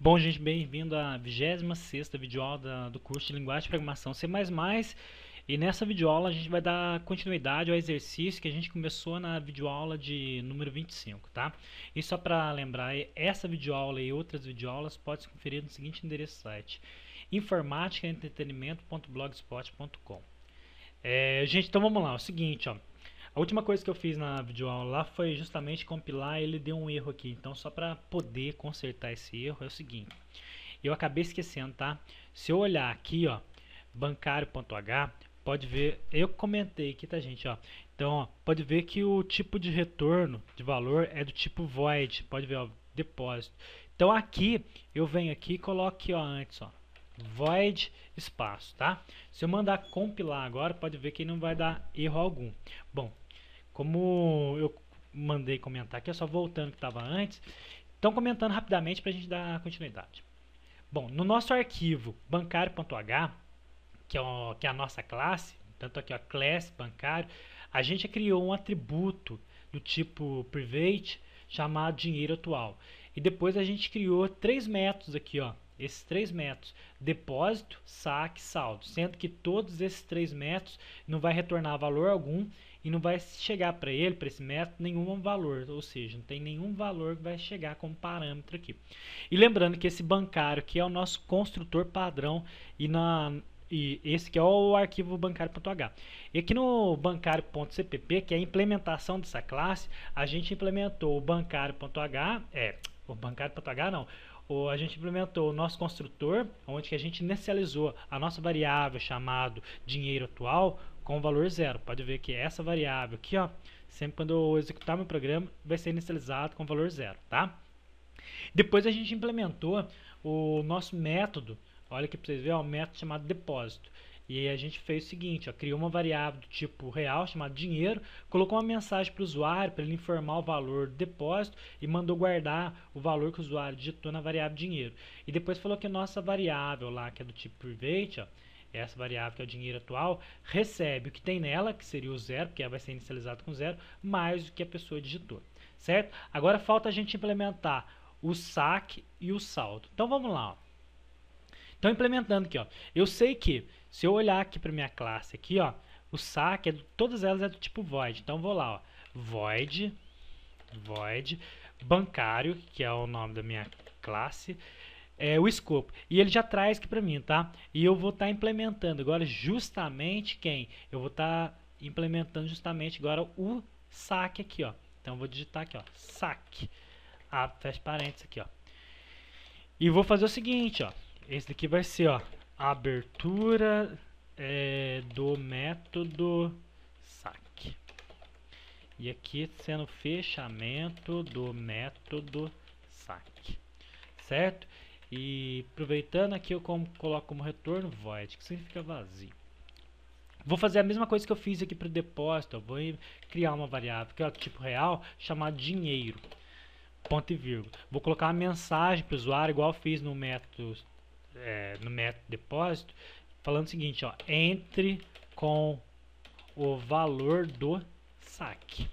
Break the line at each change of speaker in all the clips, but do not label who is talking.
Bom, gente, bem-vindo à 26ª videoaula do curso de Linguagem de Programação C++. E nessa videoaula a gente vai dar continuidade ao exercício que a gente começou na videoaula de número 25, tá? E só para lembrar, essa videoaula e outras videoaulas pode se conferir no seguinte endereço do site: informaticaentretenimento.blogspot.com. Gente, então vamos lá, é o seguinte, ó. A última coisa que eu fiz na videoaula lá foi justamente compilar, ele deu um erro aqui. Então, só para poder consertar esse erro, é o seguinte. Eu acabei esquecendo, tá? Se eu olhar aqui, ó, bancário.h, pode ver, eu comentei aqui, tá, gente, ó. Então, ó, pode ver que o tipo de retorno de valor é do tipo void, pode ver, ó, depósito. Então, aqui, eu venho aqui e coloco aqui, ó, antes, ó, void espaço, tá? Se eu mandar compilar agora, pode ver que não vai dar erro algum. Bom, como eu mandei comentar aqui, é só voltando que estava antes. Então, comentando rapidamente para a gente dar continuidade. Bom, no nosso arquivo bancário.h, que é a nossa classe, tanto aqui a class bancário, a gente criou um atributo do tipo private chamado dinheiro atual. E depois a gente criou três métodos aqui, ó. Esses três métodos: depósito, saque, saldo, sendo que todos esses três métodos não vai retornar valor algum e não vai chegar para ele, para esse método, nenhum valor, ou seja, não tem nenhum valor que vai chegar como parâmetro aqui. E lembrando que esse bancário aqui é o nosso construtor padrão e esse que é o arquivo bancário.h. E aqui no bancário.cpp, que é a implementação dessa classe, a gente implementou o bancário.h, o bancário.h não, a gente implementou o nosso construtor, onde que a gente inicializou a nossa variável chamado dinheiro atual com o valor zero. Pode ver que essa variável aqui, ó, sempre quando eu executar meu programa, vai ser inicializado com o valor zero, tá? Depois a gente implementou o nosso método, olha aqui para vocês verem, o método chamado depósito. E aí a gente fez o seguinte, ó, criou uma variável do tipo real, chamada dinheiro, colocou uma mensagem para o usuário, para ele informar o valor do depósito e mandou guardar o valor que o usuário digitou na variável dinheiro. E depois falou que a nossa variável lá, que é do tipo private, ó, essa variável que é o dinheiro atual, recebe o que tem nela, que seria o zero, porque ela vai ser inicializado com zero, mais o que a pessoa digitou, certo? Agora falta a gente implementar o saque e o saldo. Então vamos lá, ó. Então implementando aqui, ó, eu sei que se eu olhar aqui para minha classe aqui, ó, o saque todas elas é do tipo void. Então vou lá, ó, void bancário, que é o nome da minha classe, o escopo. E ele já traz aqui para mim, tá? E eu vou estar implementando agora justamente quem? Eu vou estar implementando justamente agora o saque aqui, ó. Então eu vou digitar aqui, ó, saque. Fecha parênteses aqui, ó. E vou fazer o seguinte, ó. Esse daqui vai ser, ó, a abertura do método saque. E aqui sendo fechamento do método saque, certo? E aproveitando aqui eu coloco como retorno void, que significa vazio. Vou fazer a mesma coisa que eu fiz aqui para o depósito. Eu vou criar uma variável que é do tipo real chamada dinheiro, ponto e vírgula. Vou colocar uma mensagem para o usuário igual eu fiz no método depósito, falando o seguinte, ó, entre com o valor do saque,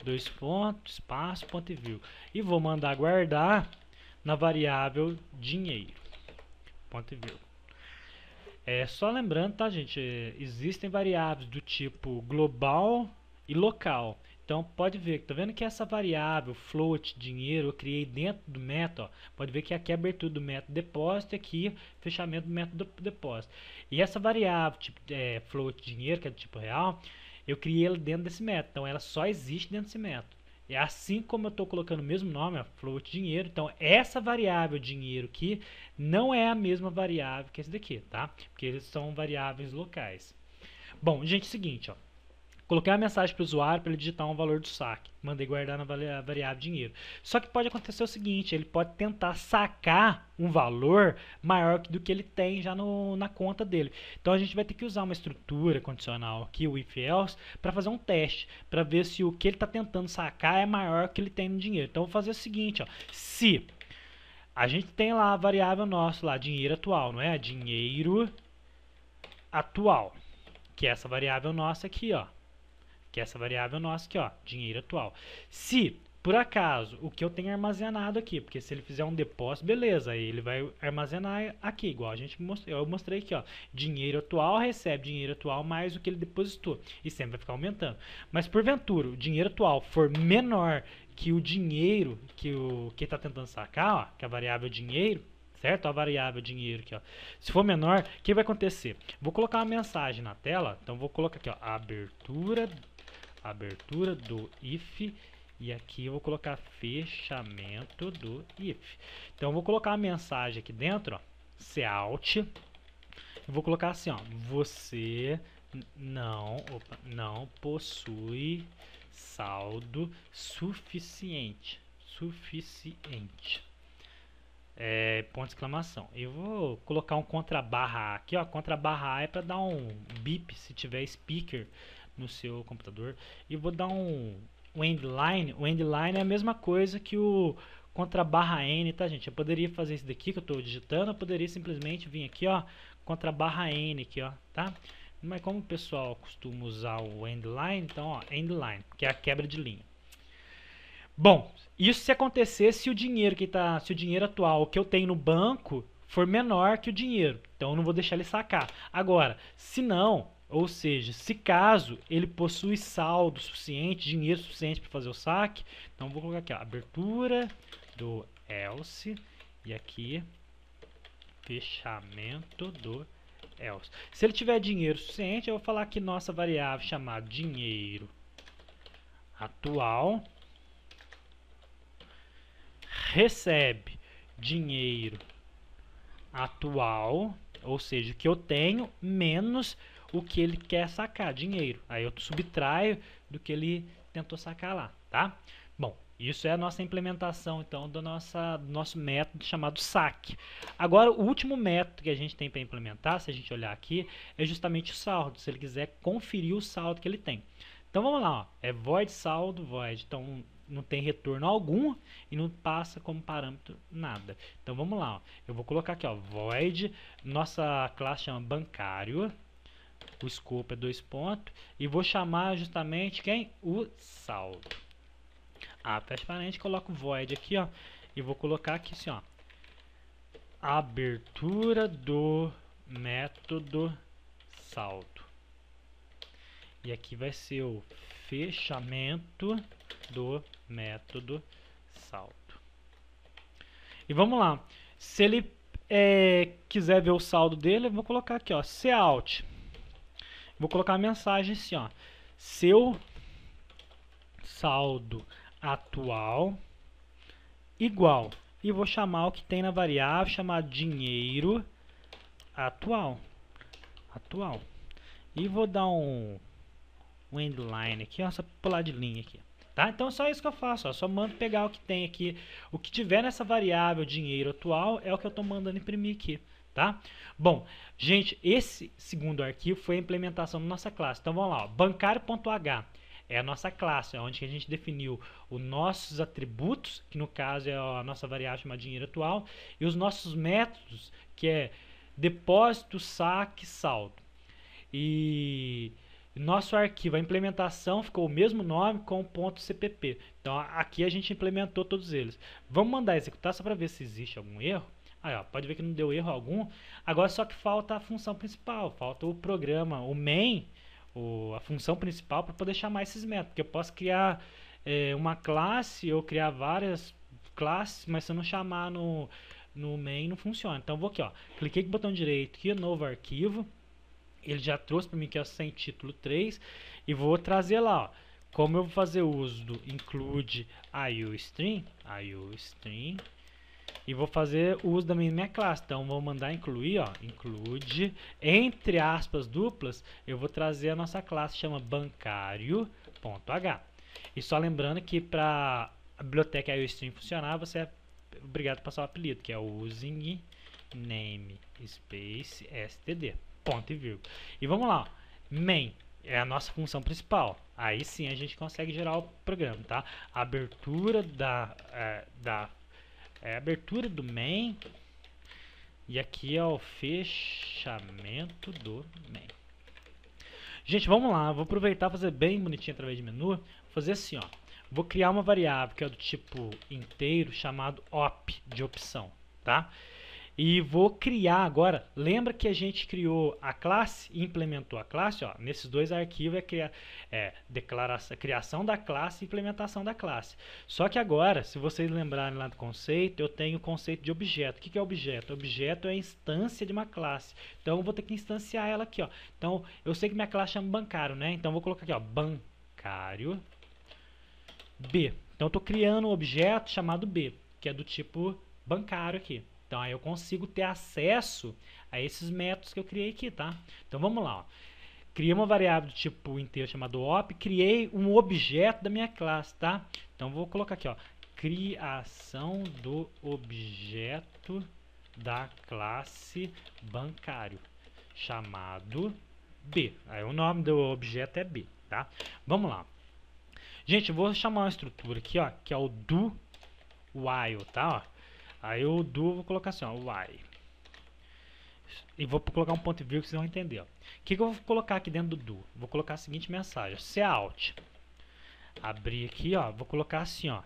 dois pontos, espaço, ponto e vírgula, e vou mandar guardar na variável dinheiro, ponto e vírgula. Só lembrando, tá, gente, existem variáveis do tipo global e local. Então pode ver, tá vendo que essa variável float dinheiro eu criei dentro do método, ó, pode ver que aqui é a abertura do método depósito e aqui fechamento do método depósito. E essa variável tipo float dinheiro, que é do tipo real, eu criei ela dentro desse método, então ela só existe dentro desse método. É assim como eu estou colocando o mesmo nome, ó, float dinheiro, então essa variável dinheiro aqui não é a mesma variável que esse daqui, tá? Porque eles são variáveis locais. Bom, gente, é o seguinte, ó. Coloquei uma mensagem para o usuário para ele digitar um valor do saque. Mandei guardar na variável dinheiro. Só que pode acontecer o seguinte, ele pode tentar sacar um valor maior do que ele tem já na conta dele. Então a gente vai ter que usar uma estrutura condicional aqui, o if else, para fazer um teste, para ver se o que ele está tentando sacar é maior que ele tem no dinheiro. Então eu vou fazer o seguinte, ó, se a gente tem lá a variável nossa lá, dinheiro atual, não é? Dinheiro atual, que é essa variável nossa aqui, ó. Dinheiro atual. Se Por acaso, o que eu tenho armazenado aqui, porque se ele fizer um depósito, beleza, aí ele vai armazenar aqui, igual eu mostrei aqui, ó, dinheiro atual recebe dinheiro atual mais o que ele depositou, e sempre vai ficar aumentando. Mas porventura, o dinheiro atual for menor que o dinheiro que está tentando sacar, ó, que é a variável dinheiro, certo? A variável dinheiro aqui, ó. Se for menor, o que vai acontecer? Vou colocar uma mensagem na tela, então vou colocar aqui, ó, abertura do if. E aqui eu vou colocar fechamento do if. Então eu vou colocar uma mensagem aqui dentro, ó, cout. Eu vou colocar assim, ó, você não possui saldo suficiente. Ponto de exclamação. Eu vou colocar um contrabarra aqui, ó. Contrabarra é para dar um bip se tiver speaker no seu computador. E vou dar o endline. O endline é a mesma coisa que o contra barra n, tá, gente? Eu poderia fazer isso daqui que eu estou digitando, eu poderia simplesmente vir aqui, ó, contra barra n aqui, ó, tá? Mas como o pessoal costuma usar o endline, então, ó, endline, que é a quebra de linha. Bom, isso se acontecer se o dinheiro se o dinheiro atual que eu tenho no banco for menor que o dinheiro, então eu não vou deixar ele sacar. Agora, se não, ou seja, se caso ele possui saldo suficiente, dinheiro suficiente para fazer o saque, então vou colocar aqui, ó, abertura do else e aqui fechamento do else. Se ele tiver dinheiro suficiente, eu vou falar que nossa variável chamada dinheiro atual recebe dinheiro atual, ou seja, o que eu tenho menos o que ele quer sacar, dinheiro. Aí eu subtraio do que ele tentou sacar lá, tá? Bom, isso é a nossa implementação, então, do nosso método chamado saque. Agora, o último método que a gente tem para implementar, se a gente olhar aqui, é justamente o saldo, se ele quiser conferir o saldo que ele tem. Então, vamos lá, ó. É void saldo, void. Então, não tem retorno algum e não passa como parâmetro nada. Então, vamos lá, ó. Eu vou colocar aqui, ó, void, nossa classe chama bancário, o escopo é 2 pontos, e vou chamar justamente quem? O saldo. Fecha parênteses, coloco void aqui, ó, e vou colocar aqui assim, ó, abertura do método saldo. E aqui vai ser o fechamento do método saldo. E vamos lá. Se ele quiser ver o saldo dele, eu vou colocar aqui, ó, cout. Vou colocar a mensagem assim, ó, seu saldo atual igual. E vou chamar o que tem na variável, chamar dinheiro atual. E vou dar um endline aqui, ó, só pular de linha aqui. Tá? Então é só isso que eu faço, ó, só mando pegar o que tem aqui. O que tiver nessa variável dinheiro atual é o que eu estou mandando imprimir aqui. Tá? Bom, gente, esse segundo arquivo foi a implementação da nossa classe. Então vamos lá, bancário.h é a nossa classe, é onde a gente definiu os nossos atributos, que no caso é a nossa variável chamada dinheiro atual, e os nossos métodos, que é depósito, saque, saldo. E nosso arquivo, a implementação ficou o mesmo nome com .cpp. Então aqui a gente implementou todos eles. Vamos mandar executar só para ver se existe algum erro. Aí, ó, pode ver que não deu erro algum. Agora só que falta a função principal, falta o programa, o main, a função principal para poder chamar esses métodos. Porque eu posso criar uma classe ou criar várias classes, mas se eu não chamar no main não funciona. Então vou aqui, ó, cliquei com o botão direito aqui, novo arquivo. Ele já trouxe para mim que é sem título 3 e vou trazer lá, ó, como eu vou fazer uso do include IOString, e vou fazer uso da minha classe. Então vou mandar incluir, ó, include entre aspas duplas, eu vou trazer a nossa classe chama bancário.h. E só lembrando que para a biblioteca IOString funcionar, você é obrigado a passar o apelido, que é o using namespace std. Ponto e vírgula. E vamos lá, main é a nossa função principal. Aí sim a gente consegue gerar o programa, tá? A abertura abertura do main e aqui é o fechamento do main. Gente, vamos lá, vou aproveitar e fazer bem bonitinho através de menu. Vou fazer assim, ó. vou criar uma variável que é do tipo inteiro chamado op, de opção, tá? E vou criar agora, lembra que a gente criou a classe e implementou a classe, ó, nesses dois arquivos criação da classe e implementação da classe. Só que agora, se vocês lembrarem lá do conceito, eu tenho o conceito de objeto. O que é objeto? Objeto é a instância de uma classe. Então eu vou ter que instanciar ela aqui, ó. Então eu sei que minha classe chama bancário, né? Então eu vou colocar aqui, ó, bancário B. Então eu estou criando um objeto chamado B, que é do tipo bancário aqui. Então aí eu consigo ter acesso a esses métodos que eu criei aqui, tá? Então vamos lá, ó. Criei uma variável do tipo inteiro chamado op, criei um objeto da minha classe, tá? Então vou colocar aqui, ó, criação do objeto da classe bancário chamado B. Aí o nome do objeto é B, tá? Vamos lá. Gente, eu vou chamar uma estrutura aqui, ó, que é o do while, tá? Ó. Aí o do vou colocar assim, ó, while. E vou colocar um ponto e vírgula que vocês vão entender, ó. O que eu vou colocar aqui dentro do do? Vou colocar a seguinte mensagem, cout. Abrir aqui, ó, vou colocar assim, ó,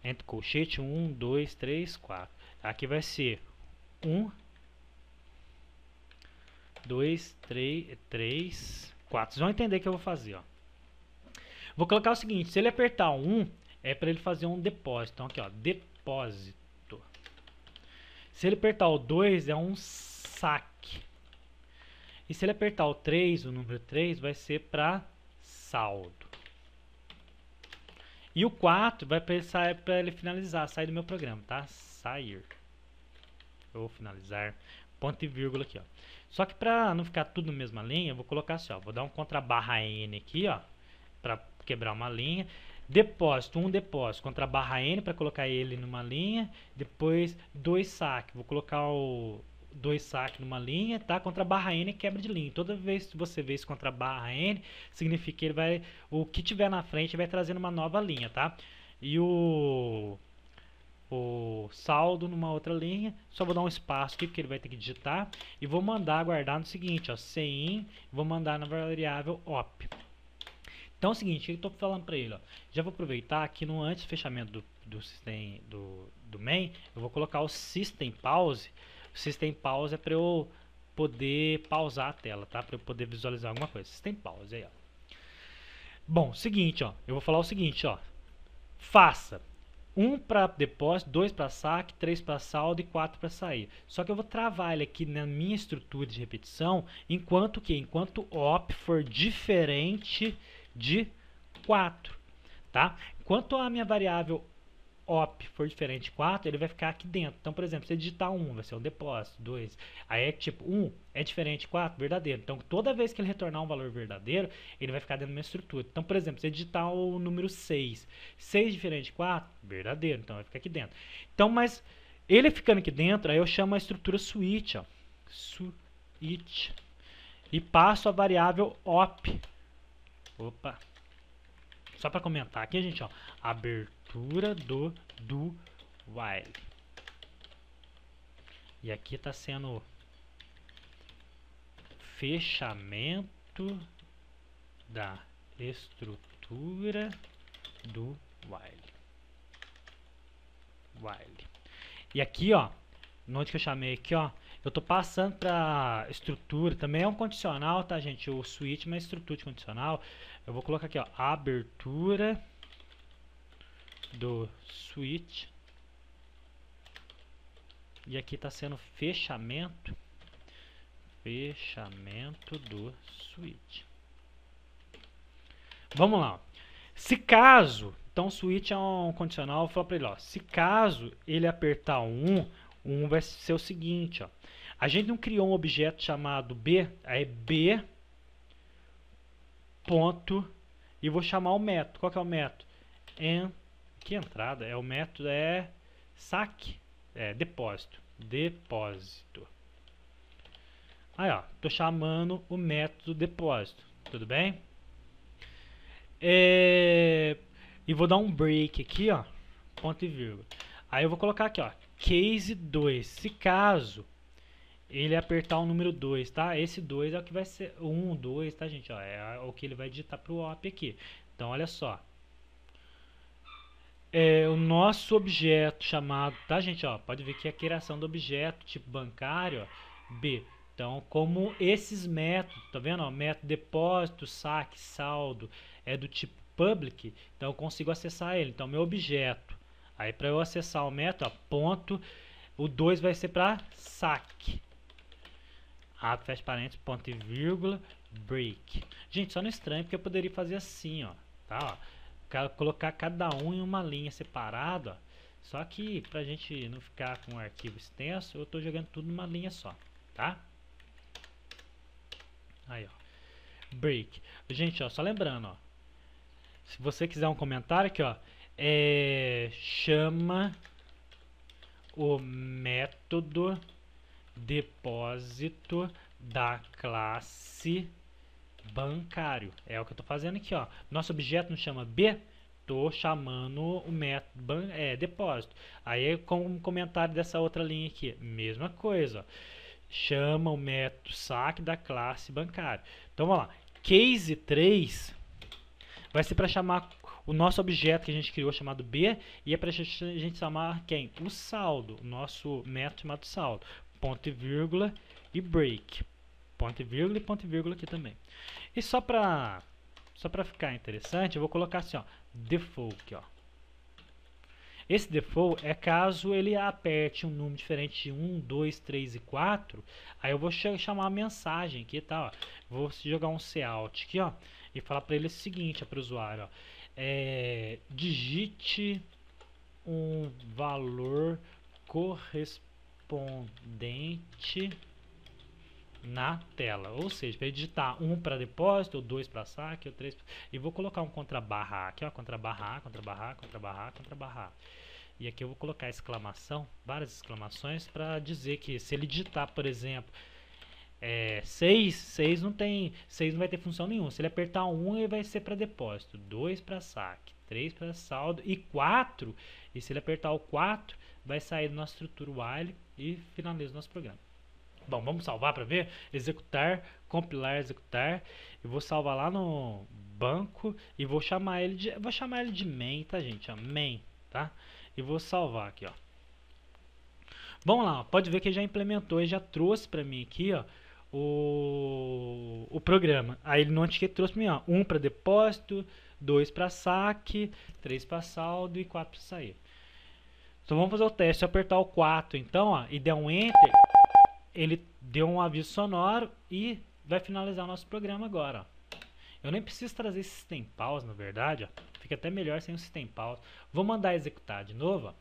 entre colchete 1, 2, 3, 4. Aqui vai ser 1, 2, 3, 4. Vocês vão entender o que eu vou fazer, ó. Vou colocar o seguinte, se ele apertar 1, é para ele fazer um depósito. Então aqui, ó, depósito. Se ele apertar o 2, é um saque. E se ele apertar o 3, o número 3, vai ser para saldo. E o 4 vai para ele finalizar, sair do meu programa, tá? Sair. Eu vou finalizar. Ponto e vírgula aqui, ó. Só que para não ficar tudo na mesma linha, eu vou colocar assim, ó. Vou dar um contra barra N aqui, ó, para quebrar uma linha. Depósito, um depósito contra barra N para colocar ele numa linha. Depois, 2 saque. Vou colocar o 2 saque numa linha, tá? Contra barra N quebra de linha. Toda vez que você vê isso contra barra N, significa que ele vai, o que tiver na frente vai trazendo uma nova linha, tá? E o saldo numa outra linha, só vou dar um espaço aqui porque ele vai ter que digitar e vou mandar guardar no seguinte, ó, cin, vou mandar na variável op. Então é o seguinte, o que eu estou falando para ele, ó, já vou aproveitar aqui no antes do fechamento do main, eu vou colocar o system pause. O system pause é para eu poder pausar a tela, tá? Para eu poder visualizar alguma coisa. System pause aí, ó. Bom, seguinte, ó, eu vou falar o seguinte, ó, faça 1 para depósito, 2 para saque, 3 para saldo e 4 para sair. Só que eu vou travar ele aqui na minha estrutura de repetição, enquanto op for diferente de 4, tá? Enquanto a minha variável op for diferente de 4, ele vai ficar aqui dentro. Então, por exemplo, se eu digitar 1, vai ser um depósito, 2. Aí é tipo, 1 é diferente de 4, verdadeiro. Então, toda vez que ele retornar um valor verdadeiro, ele vai ficar dentro da minha estrutura. Então, por exemplo, se eu digitar o número 6, 6 diferente de 4, verdadeiro. Então, vai ficar aqui dentro. Então, mas ele ficando aqui dentro, aí eu chamo a estrutura switch, ó. Switch. E passo a variável op. Opa. Só para comentar aqui, gente, ó, abertura do while. E aqui está sendo fechamento da estrutura do while. E aqui, ó, onde que eu chamei aqui, ó, eu estou passando para estrutura, também é um condicional, tá, gente? O switch, mas estrutura de condicional. Eu vou colocar aqui, ó, abertura do switch. E aqui está sendo fechamento do switch. Vamos lá. Se caso, então o switch é um condicional, eu vou falar para ele, ó, se caso ele apertar 1 vai ser o seguinte, ó. A gente não criou um objeto chamado B, aí B ponto, e vou chamar o método. Qual que é o método? Que entrada? O método é saque, depósito. Aí, ó, tô chamando o método depósito, tudo bem? E vou dar um break aqui, ó, ponto e vírgula. Aí eu vou colocar aqui, ó, case 2. Se caso ele apertar o número 2, tá? Esse 2 é o que vai ser 1, 2, tá, gente? Ó, é o que ele vai digitar pro op aqui. Então, olha só. o nosso objeto chamado, tá gente, ó, pode ver que a criação do objeto tipo bancário, ó, B. Então, como esses métodos, tá vendo, ó, método depósito, saque, saldo é do tipo public, então eu consigo acessar ele. Então, meu objeto, aí para eu acessar o método, ó, ponto, o 2 vai ser para saque. Abre, fecha parênteses, ponto e vírgula, break. Gente, só no estranho, porque eu poderia fazer assim, ó, tá, ó, colocar cada um em uma linha separada, ó. Só que pra gente não ficar com um arquivo extenso, eu tô jogando tudo numa linha só, tá? Aí, ó, break. Gente, ó, só lembrando, ó, se você quiser um comentário aqui, ó, chama o método depósito da classe bancário. É o que eu estou fazendo aqui, ó. Nosso objeto não chama B, estou chamando o método depósito. Aí com um comentário dessa outra linha aqui, mesma coisa, ó. Chama o método saque da classe bancário. Então vamos lá. Case 3 vai ser para chamar o nosso objeto que a gente criou chamado B, e é para a gente chamar quem? O saldo, o nosso método chamado saldo. Ponto e vírgula e break. Ponto e vírgula aqui também. E só para ficar interessante, eu vou colocar assim, ó, default aqui, ó. Esse default é caso ele aperte um número diferente de 1, 2, 3 e 4, aí eu vou chamar a mensagem aqui, tá, ó. Vou jogar um cout aqui, ó, e falar para ele o seguinte, para o usuário, ó, digite um valor correspondente na tela, ou seja, para digitar 1 para depósito, ou 2 para saque, ou 3 e vou colocar um contrabarra aqui, ó, contrabarra, contrabarra, contrabarra, contrabarra. E aqui eu vou colocar exclamação, várias exclamações para dizer que se ele digitar, por exemplo, 6 não vai ter função nenhuma. Se ele apertar 1, ele vai ser para depósito, 2 para saque, 3 para saldo e 4. E se ele apertar o 4, vai sair da nossa estrutura while e finaliza o nosso programa. Bom, vamos salvar para ver. Executar, compilar, executar. Eu vou salvar lá no banco e vou chamar ele de main, tá, gente? Ó, main, tá? E vou salvar aqui, ó. Vamos lá, ó, pode ver que já implementou e já trouxe para mim aqui, ó, o programa. Aí ele notifica, trouxe para mim, ó, 1 para depósito, 2 para saque, 3 para saldo e 4 para sair. Então vamos fazer o teste. Se eu apertar o 4, então, ó, e der um enter, ele deu um aviso sonoro e vai finalizar o nosso programa agora, ó. Eu nem preciso trazer esse system pause, na verdade, ó. Fica até melhor sem o system pause. Vou mandar executar de novo, ó.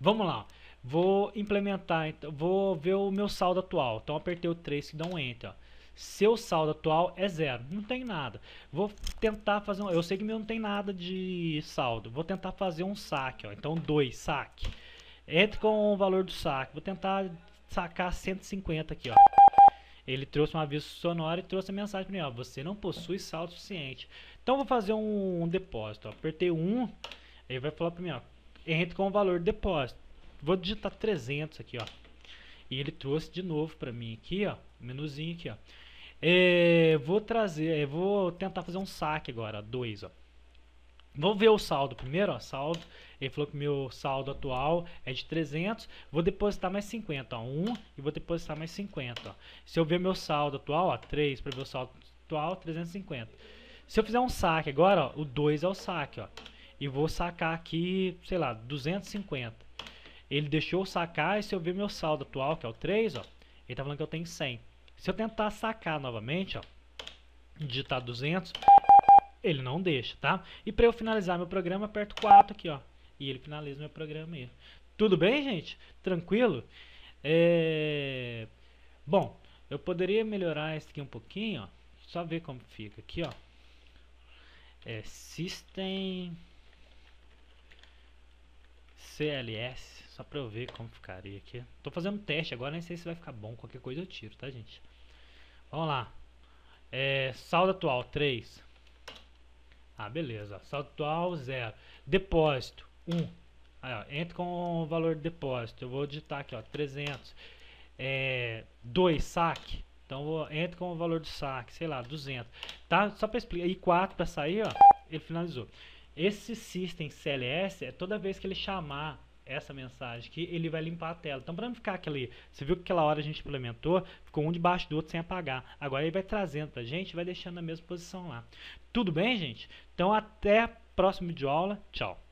Vamos lá, ó. Vou implementar, então, vou ver o meu saldo atual. Então apertei o 3 que dá um enter, ó. Seu saldo atual é 0, não tem nada. Vou tentar fazer eu sei que meu não tem nada de saldo. Vou tentar fazer um saque, ó. Então 2, saque. Entre com o valor do saque. Vou tentar sacar 150 aqui, ó. Ele trouxe um aviso sonoro e trouxe a mensagem para mim, ó, você não possui saldo suficiente. Então vou fazer um depósito, ó. Apertei 1, ele vai falar para mim, ó, entre com o valor do depósito. Vou digitar 300 aqui, ó. E ele trouxe de novo para mim aqui, ó, menuzinho aqui, ó. Vou tentar fazer um saque agora, 2, ó. Vou ver o saldo primeiro, ó, saldo. Ele falou que meu saldo atual é de 300. Vou depositar mais 50, ó, 1 e vou depositar mais 50, ó. Se eu ver meu saldo atual, ó, 3 para ver o saldo atual, 350. Se eu fizer um saque agora, ó, o 2 é o saque, ó. E vou sacar aqui, sei lá, 250. Ele deixou eu sacar e se eu ver meu saldo atual, que é o 3, ó, ele tá falando que eu tenho 100. Se eu tentar sacar novamente, ó, digitar 200, ele não deixa, tá? E para eu finalizar meu programa, aperto 4 aqui, ó. E ele finaliza meu programa aí. Tudo bem, gente? Tranquilo? Bom, eu poderia melhorar isso aqui um pouquinho, ó. Só ver como fica aqui, ó. System CLS, só para eu ver como ficaria aqui. Tô fazendo um teste agora, nem sei se vai ficar bom. Qualquer coisa eu tiro, tá, gente? Vamos lá. Saldo atual 3. Ah, beleza. Saldo atual 0. Depósito 1. Aí, ó, entra com o valor de depósito. Eu vou digitar aqui, ó, 300. 2, saque. Então entra com o valor do saque, sei lá, 200. Tá? Só para explicar. E 4 para sair, ó, ele finalizou. Esse System CLS é toda vez que ele chamar essa mensagem que ele vai limpar a tela. Então, para não ficar aquele, você viu que aquela hora a gente implementou, ficou um debaixo do outro sem apagar. Agora ele vai trazendo para a gente e vai deixando na mesma posição lá. Tudo bem, gente? Então, até a próxima videoaula. Tchau.